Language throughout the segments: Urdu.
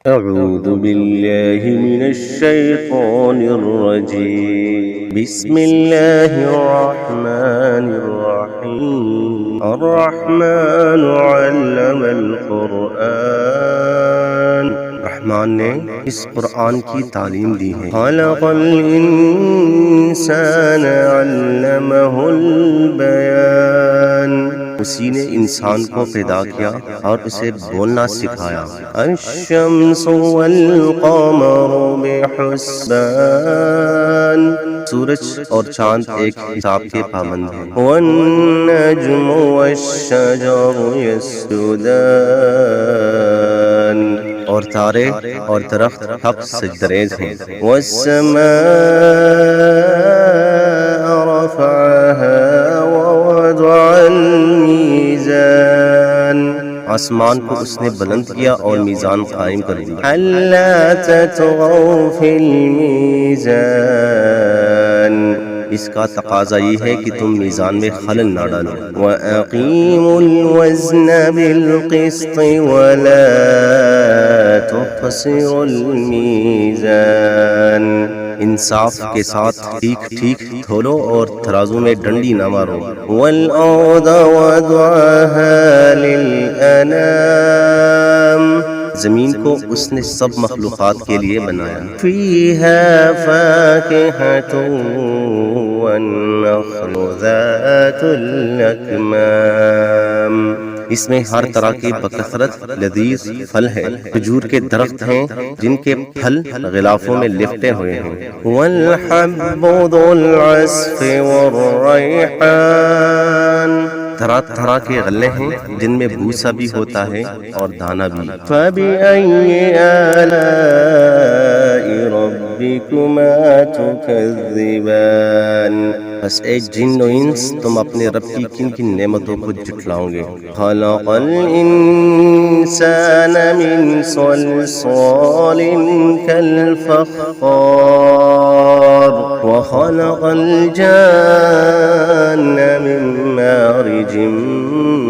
أعوذ بالله من الشيطان الرجيم. بسم الله الرحمن الرحيم. الرحمن علم القرآن. رحمان نے اس قرآن کی تعلیم دی ہے. خلق الإنسان علمہ البیان. اسی نے انسان کو پیدا کیا اور اسے بولنا سکھایا. الشمس والقمر بحسبان. سورج اور چاند ایک حساب کے پابند ہیں. والنجم والشجر يسجدان. اور تارے اور درخت حق سجدریز ہیں. والسماء رفعها ووضع الميزان. آسمان کو اس نے بلند کیا اور میزان قائم کر دی. الا تطغوا في الميزان. اس کا تقاضا یہ ہے کہ تم میزان میں خلل نہ ڈالو. وَأَقِيمُوا الْوَزْنَ بِالْقِسْطِ وَلَا تُخْسِرُوا الْمِيزَانَ. انصاف کے ساتھ ٹھیک ٹھیک تھولو اور ترازو میں ڈنڈی نہ مارو. وَالْأَرْضَ وَضَعَهَا لِلْأَنَامِ. زمین کو اس نے سب مخلوقات کے لیے بنایا. فِيهَا فَاكِهَةٌ وَالنَّخْلُ ذَاتُ الْأَكْمَامِ. اس میں ہر طرح کے بکثرت لذیذ پھل ہے. کھجور کے درخت ہیں جن کے پھل غلافوں میں لپٹے ہوئے ہیں. وَالْحَبُّ ذُو الْعَصْفِ وَالرَّيْحَانُ. طرح طرح کے غلے ہیں جن میں بھوسا بھی ہوتا ہے اور دانا بھی. فَبِأَيِّ آلَاءِ رَبِّكُمَا تُكَذِّبَانِ. بس اے جن و انس تم اپنے رب کی کن کن نعمتوں کو جھٹلاؤ گے. خلق الانسان من صلصال كالفخار وخلق الجان من مارج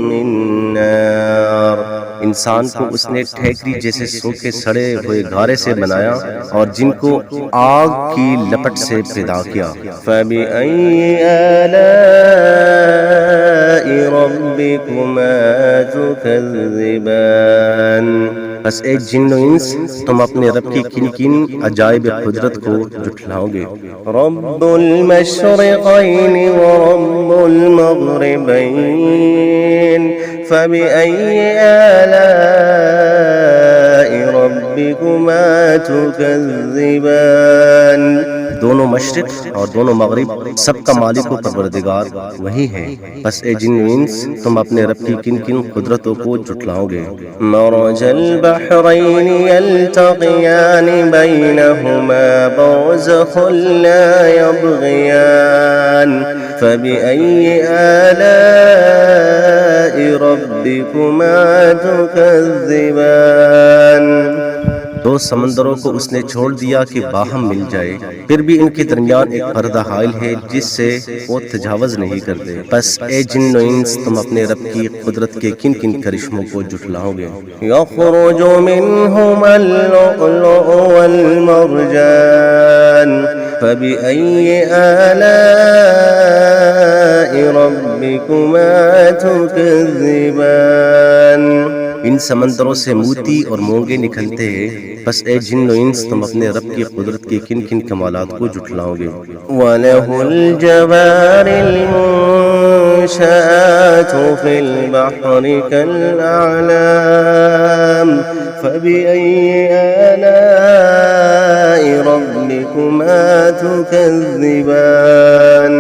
من نار. انسان کو اس نے ٹھیکری جیسے سوکھے سڑے ہوئے گارے سے بنایا اور جن کو آگ کی لپٹ سے پیدا کیا. فَبِأَيِّ آلَاءِ رَبِّكُمَا تُكَذِّبَانِ. بس اے جن و انس تم اپنے رب کی کن کن عجائب قدرت کو جھٹلاؤ گے. رب المشرقین ورب المغربین. فَبِأَيِّ آلَاءِ رَبِّكُمَا تُكَذِّبَانِ. دونوں مشرق اور دونوں مغرب سب کا مالک و پروردگار وہی ہے. بس اے جن و انس تم اپنے رب کی کن کن قدرتوں کو جھٹلاؤ گے. مرج البحرین یلتقیان بینہما برزخ لا یبغیان. فَبِأَيِّ آلَاءِ رَبِّكُمَا تُكَذِّبَانِ. دو سمندروں کو اس نے چھوڑ دیا کہ باہم مل جائے، پھر بھی ان کے درمیان ایک پردہ حائل ہے جس سے وہ تجاوز نہیں کرتے. بس اے جن و انس تم اپنے رب کی قدرت کے کن کن کرشموں کو جھٹلاؤ گے. یخرج منہما اللؤلؤ والمرجان. فَبِأَيِّ آلَاءِ رَبِّكُمَا تُكَذِّبَانِ. ان سمندروں سے موتی اور مونگے نکلتے ہیں. بس اے جن و انس تم اپنے رب کی قدرت کے کن کن کمالات کو جھٹلاؤ گے. وَلَهُ الْجَوَارِ الْمُنشَآتُ فِي الْبَحْرِ كَالْأَعْلَامِ. فَبِأَيِّ آلَاءِ رَبِّكُمَا تُكَذِّبَانِ.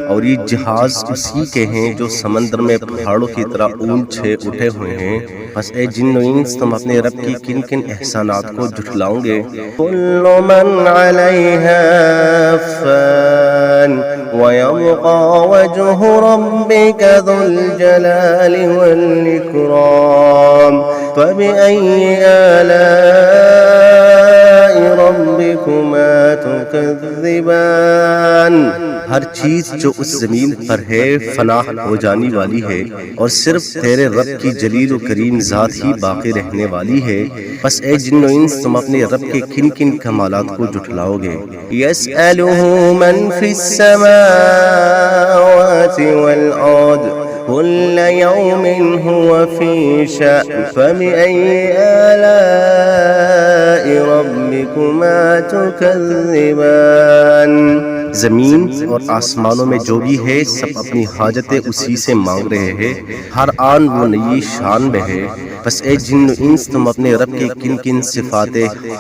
اور یہ جہاز اسی کے ہیں جو سمندر میں پہاڑوں کی طرح اونچے اٹھے ہوئے ہیں. بس اے جن و انس تم اپنے رب کی کن کن احسانات کو جھٹلاؤ گے. كُلُّ مَنْ عَلَيْهَا فَانٍ وَيَبْقَى وَجْهُ رَبِّكَ ذُو الْجَلَالِ وَالْإِكْرَامِ. فَبِأَيِّ آلَاءِ رَبِّكُمَا تُكَذِّبَانِ. ہر چیز جو اس زمین پر ہے فنا ہو جانے والی ہے، اور صرف تیرے رب کی جلیل و کریم ذات ہی باقی رہنے والی ہے، بس اے جن و انس تم اپنے رب کے کن کن کمالات کو جھٹلاؤ گے؟ یسألہ من فی السماوات والارض كل يوم هو في شأن فبأي آلاء ربكما تكذبان۔ زمین اور آسمانوں میں جو بھی ہے سب اپنی حاجتیں اسی سے مانگ رہے ہیں، ہر آن وہ نئی شان میں ہے، بس اے جن و انس تم اپنے رب کے کن کن صفات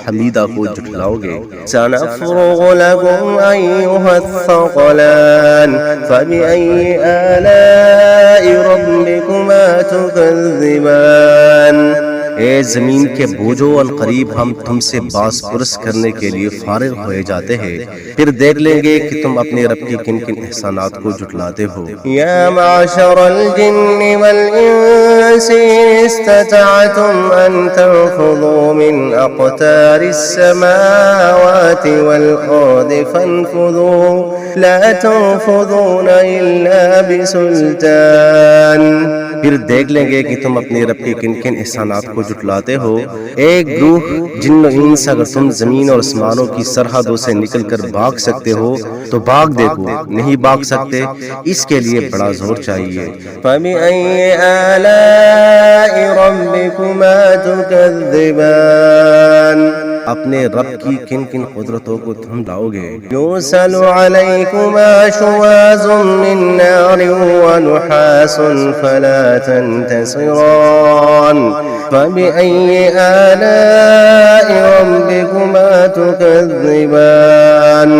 حمیدہ کو جھٹلاؤ گے؟ سنفرغ لكم أيها الثقلان فبأي آلاء ربكما تكذبان۔ اے زمین کے بوجھو عنقریب ہم تم سے باس پرس کرنے کے لیے فارغ ہوئے جاتے ہیں، پھر دیکھ لیں گے کہ تم اپنے رب کے کن کن احسانات کو جھٹلاتے ہو۔ یا معشر الجن والانس استطعتم ان تنفذوا من اقطار السماوات والارض فانفذوا لا تنفذون الا بسلطان۔ پھر دیکھ لیں گے کہ تم اپنے رب کے کن کن احسانات کو جھٹلاتے ہو۔ ایک گروہ جن و انس اگر تم زمین اور آسمانوں کی سرحدوں سے نکل کر بھاگ سکتے ہو تو بھاگ دیکھو، نہیں بھاگ سکتے اس کے لیے بڑا زور چاہیے۔ فَبِأَيِّ آلَاءِ رَبِّكُمَا تُكَذِّبَانِ۔ اپنے رب کی کن کن قدرتوں کو تم لاؤ گے؟ یُرْسَلُ عَلَيْكُمَا شُوَاظٌ مِّن نَّارٍ وَنُحَاسٌ فَلَا تَنتَصِرَانِ فَبِأَيِّ آلَاءِ رَبِّكُمَا تُكَذِّبَانِ۔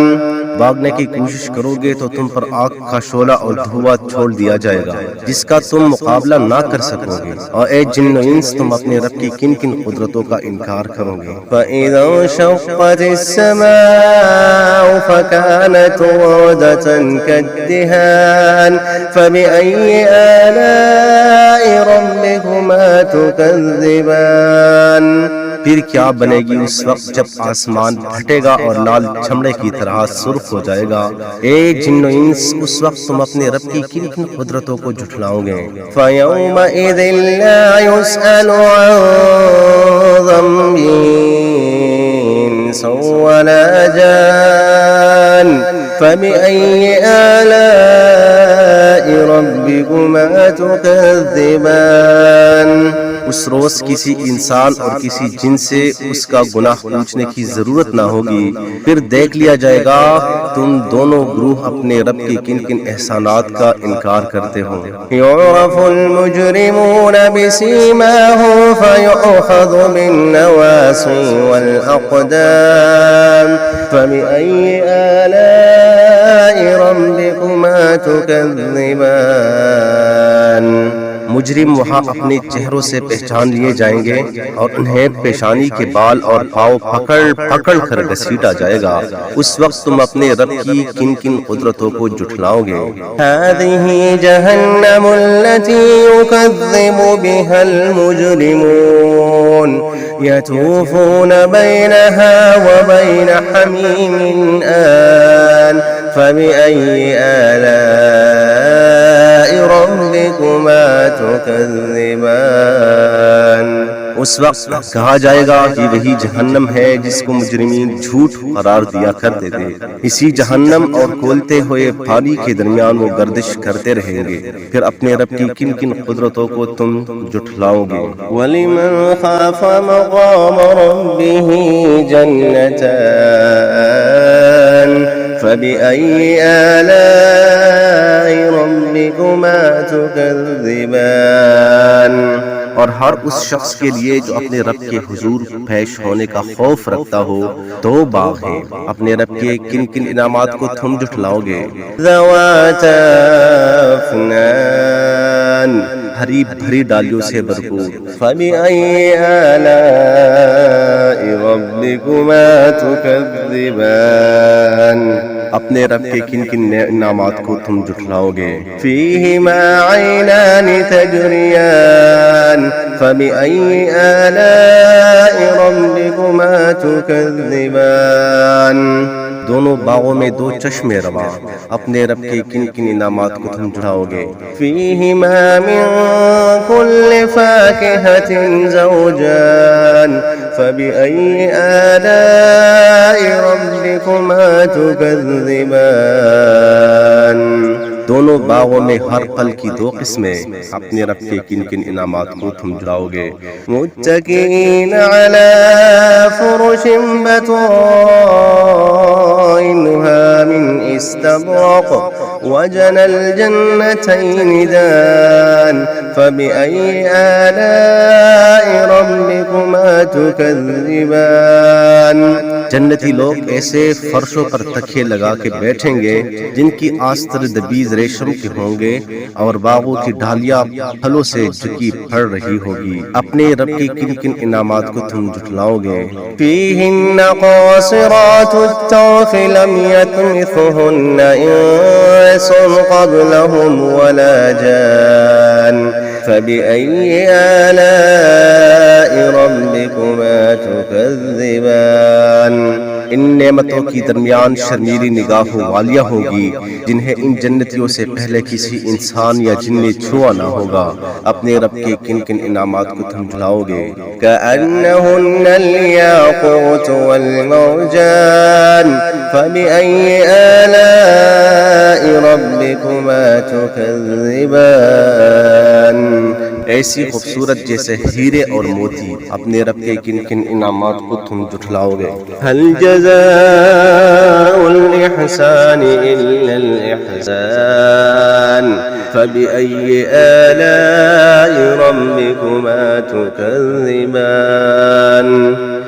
بھاگنے کی کوشش کرو گے تو تم پر آگ کا شعلہ اور دھواں چھوڑ دیا جائے گا جس کا تم مقابلہ نہ کر سکو گے، اور اے جن و انس تم اپنے رب کی کن کن قدرتوں کا انکار کرو گے؟ فَإِذَا انشَقَّتِ السَّمَاءُ فَكَانَتْ وَرْدَةً كَالدِّهَانِ فَبِأَيِّ آلَاءِ رَبِّكُمَا تُكَذِّبَانِ۔ پھر کیا بنے گی اس وقت جب آسمان پھٹے گا اور لال چمڑے کی طرح سرخ ہو جائے گا؟ اے جن و انس اس وقت تم اپنے رب کی کن کن قدرتوں کو جھٹلاؤ گے؟ فَيَوْمَئِذٍ لَا يُسْأَلُ عَنْ ذَنبِهِ إِنسٌ وَلَا جَانٌ فَبِأَيِّ آلَاءِ رَبِّكُمَا تُكَذِّبَانِ۔ اس روز کسی انسان اور کسی جن سے اس کا گناہ پوچھنے کی ضرورت نہ ہوگی، پھر دیکھ لیا جائے گا تم دونوں گروہ اپنے رب کے کن کن احسانات کا انکار کرتے ہو۔ یعرف المجرمون بسیماہم فیؤخذ بالنواصی والاقدام فبأی آلاء ربکما تکذبان۔ مجرم وہاں اپنے چہروں سے پہچان لیے جائیں گے اور انہیں پیشانی کے بال اور پاؤں پکڑ پکڑ کر گھسیٹا جائے گا۔ اس وقت تم اپنے رب کی کن کن قدرتوں کو جھٹلاؤ گے؟ هذه جهنم التي يكذب بها المجرمون يطوفون بينها وبين حميم آن فبأي آلاء ربكما تكذبان۔ اس وقت کہا جائے گا کہ وہی جہنم ہے جس کو مجرمین جھوٹ قرار دیا کرتے تھے، اسی جہنم اور کھولتے ہوئے پانی کے درمیان وہ گردش کرتے رہیں گے، پھر اپنے رب کی کن کن قدرتوں کو تم جھٹلاؤ گے؟ وَلِمَنْ خَافَ مَقَامَ رَبِّهِ جَنَّتَانِ فَبِأَيِّ آلَاءِ رَبِّكُمَا تُكَذِّبَانِ۔ اور ہر اس شخص کے لیے جو اپنے رب کے حضور پیش ہونے کا خوف رکھتا ہو دو باغ ہیں، اپنے رب کے کن کن انعامات کو تم جھٹلاؤ گے؟ ذواتا افنان ہری بھری ڈالیوں سے بھرپور۔ فَبِأَيِّ آلَاءِ رَبِّكُمَا تُكَذِّبَانِ۔ اپنے رب کے کن کن انعامات کو تم جھٹلاؤ گے؟ فِيهِمَا عَيْنَانِ تَجْرِيَانِ فَبِأَيِّ آلَاءِ رَبِّكُمَا تُكَذِّبَانِ۔ دونوں باغوں میں دو چشمے رواں، اپنے رب کے کن کن انعامات کو تم جھلاؤ گے؟ فیہما من کل فاکہۃ زوجان فبأي آلاء ربكما تكذبان۔ دونوں باغوں میں ہر پھل کی دو قسمیں، اپنے رب کے کن کن انعامات کو تم جھلاؤ گے؟ متکئین علی فرش بطائنها من استبرق وجنى الجنتين دان فبأي آلاء ربكما تكذبان۔ جنتی لوگ ایسے فرشوں پر تکیے لگا کے بیٹھیں گے جن کی آستر دبیز ریشم کے ہوں گے اور باغوں کی ڈھالیاں پھلوں سے جھکی پڑ رہی ہوگی۔ اپنے رب کی کن کن انعامات کو تم جھٹلاؤ گے؟ فیہن قاصرات الطرف لم یطمثہن انس قبلہم ولا جان فبأي آلاء ربكما تكذبان۔ ان نعمتوں کی درمیان شرمیلی نگاہوں والیاں ہوں گی جنہیں ان جنتیوں سے پہلے کسی انسان یا جن نے چھوا نہ ہوگا۔ اپنے رب کے کن کن انعامات کو تم جھلاؤ گے؟ كأنهن الياقوت والمرجان فبأي آلاء ربكما تكذبان۔ ایسی خوبصورت جیسے ہیرے اور موتی، اپنے رب کے کن کن انعامات کو تم جھٹلاؤ گے؟ هل جزاء الإحسان إلا الإحسان فبأي آلاء ربكما تكذبان۔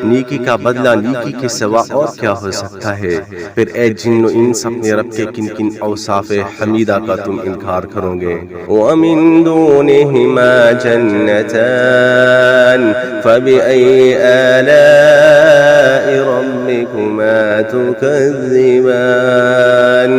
نیکی کا بدلہ نیکی کے سوا اور کیا ہو سکتا ہے؟ پھر اے جن و انس اپنے رب کے کن کن اوصاف حمیدہ کا تم انکار کرو گے؟ ومن دونهما جنتان فبأي آلاء ربكما تكذبان۔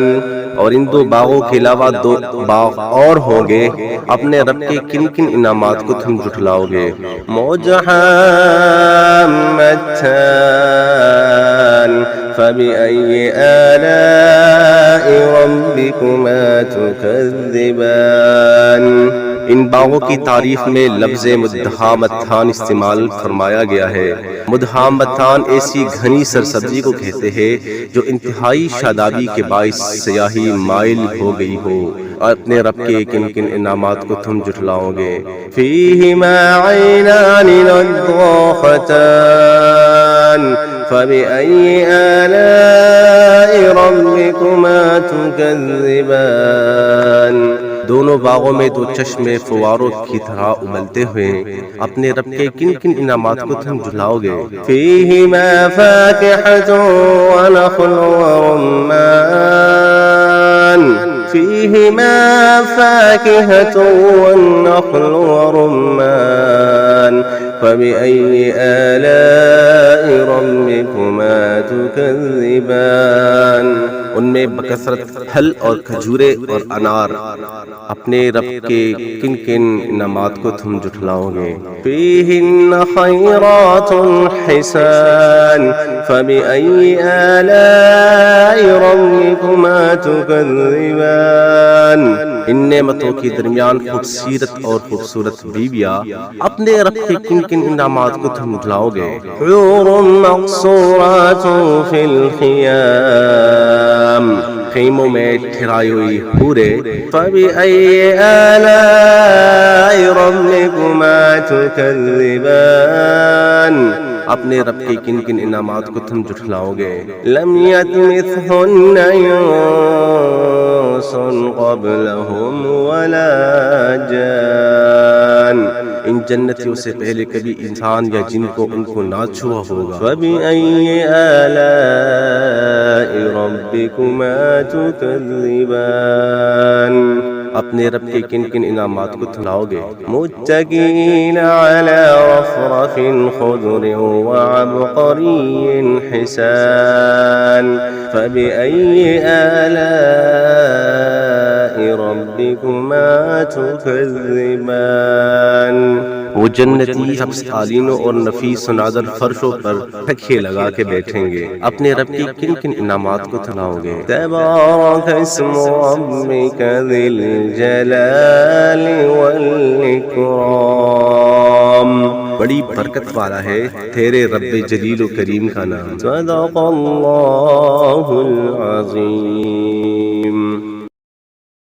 اور ان دو باغوں کے علاوہ دو باغ اور ہوں گے، اپنے رب کے کن کن انعامات کو تم جھٹلاؤ گے؟ مدحامتان فبأي آلاء ربكما تكذبان۔ ان باغوں کی تعریف میں لفظ مدحامتان استعمال فرمایا گیا ہے۔ مدحامتان ایسی گھنی سرسبزی کو کہتے ہیں جو انتہائی شادابی کے باعث سیاہی مائل ہو گئی ہو۔ اور اپنے رب کے کن کن انعامات کو تم جھٹلاؤ گے؟ فیہما عینان نضاختان فبأي آلاء ربكما تكذبان۔ دونوں باغوں میں دو چشمے فواروں کی طرح ابلتے ہوئے، اپنے رب کے کن کن انعامات کو تم جھلاؤ گے؟ فیہما فاکہۃ ونخل ورمان فیہما فاکہۃ والنخل ورمان فبأي آلاء ربكما تكذبان۔ ان میں بکثرت پھل اور کھجورے اور انار، اپنے رب کے کن کن انعامات کو تم جھٹلاؤ گے؟ فیہن خیرات حسان فبأي آلاء ربكما تكذبان۔ ان نعمتوں کے درمیان خوبصورت اور خوبصورت بیویاں، اپنے رب کے کن کن انعامات کو تم جھٹلاؤ گے؟ حور مقصورات فی الخیام خیموں میں ٹھہرائی ہوئی حوریں، فبأي آلاء ربكما تكذبان۔ اپنے رب کے کن کن انعامات کو تم جھٹلاؤ گے؟ لم يطمثهن انس قبلهم ولا جان۔ ان جنتیوں سے پہلے کبھی انسان یا جن کو ان کو نہ چھوا ہوگا۔ فبأي آلاء ربكما تكذبان۔ اپنے رب کے کن کن انعامات کو تھلاؤ گے؟ متكئين على رفرف خضر وعبقري حسان فبأي آلاء ربكما تكذبان۔ وہ جنتی حبس قالینوں اور نفیس و نادر فرشوں پر تکیے لگا کے بیٹھیں گے، اپنے رب کی کن کن انعامات کو تلاؤ گے۔ تبارك اسم ربك ذي الجلال والإكرام، بڑی برکت والا ہے تیرے رب جلیل و کریم کا نام۔ صدق اللہ العظیم۔